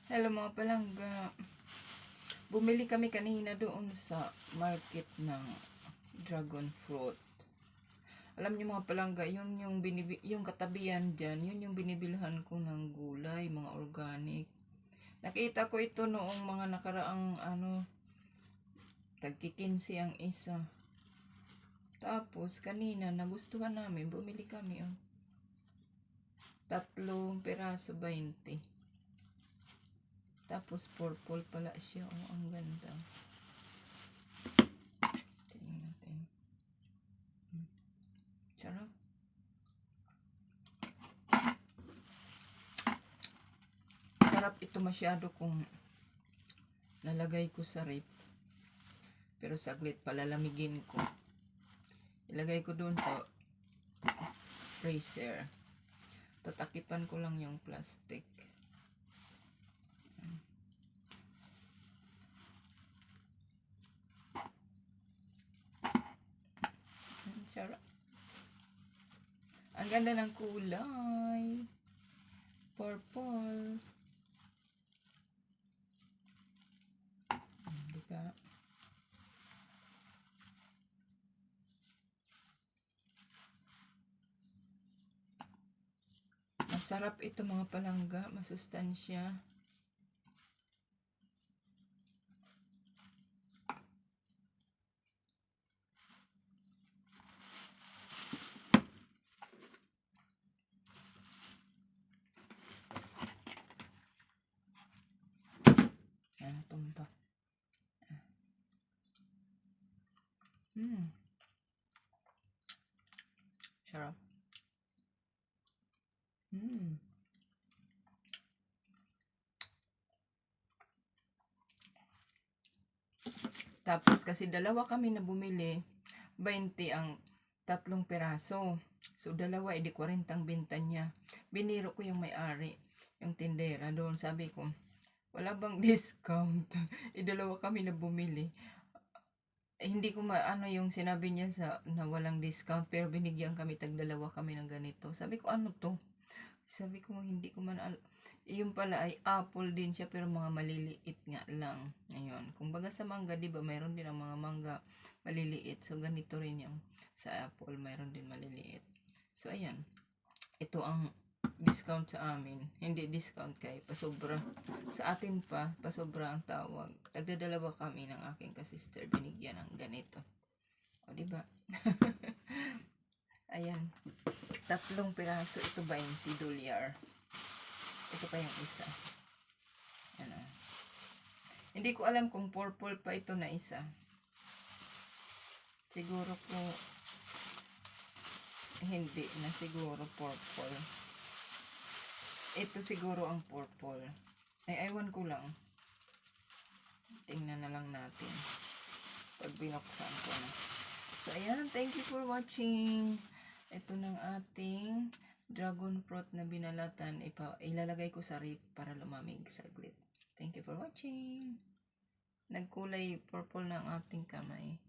Hello mga palangga. Bumili kami kanina doon sa market ng dragon fruit. Alam niyo mga palangga, yun yung katabihan dyan, yun yung binibilhan ko ng gulay, mga organic. Nakita ko ito noong mga nakaraang tagki-15 ang isa. Tapos kanina nagustuhan namin, bumili kami. 3 peraso 20. Tapos purple pala siya. Ang ganda. Tingnan natin. Sarap. Sarap ito masyado kung nalagay ko sa rip. Pero saglit palalamigin ko. Ilagay ko doon sa freezer. Tatakipan ko lang yung plastic. Sarap. Ang ganda ng kulay. Purple. Diba? Masarap ito mga palangga. Masustansya. Yan, tumba. Sarap. Tapos kasi dalawa kami na bumili, 20 ang 3 peraso. So dalawa edi 40 ang benta niya. Biniro ko yung may-ari, yung tindera doon. Sabi ko, wala bang discount? Dalawa kami na bumili. Hindi ko maano yung sinabi niya na walang discount, pero binigyan kami, tagdalawa kami ng ganito. Sabi ko, ano to? Sabi ko, hindi ko man yung pala ay apple din siya, pero mga maliliit nga lang. Ayun. Kung baga sa mangga, di ba, mayroon din ang mga mangga maliliit. So, ganito rin yung sa apple, mayroon din maliliit. So, ayan. Ito ang discount sa amin. Hindi discount kay pasobra. Sa atin pa, pasobra ang tawag. Tagdadalawa kami ng aking kasister, binigyan ng ganito. O, di ba? Ayan. 3 piraso. Ito 20 dolyar. Ito pa yung isa. Ano. Hindi ko alam kung purple pa ito na isa. Siguro po hindi na siguro purple. Ito siguro ang purple. Ay, ewan ko lang. Tingnan na lang natin. Pag binuksan ko na. So, ayan. Thank you for watching. Ito ng ating dragon fruit na binalatan. Ilalagay ko sa rip para lumamig saglit. Thank you for watching. Nagkulay purple na ang ating kamay.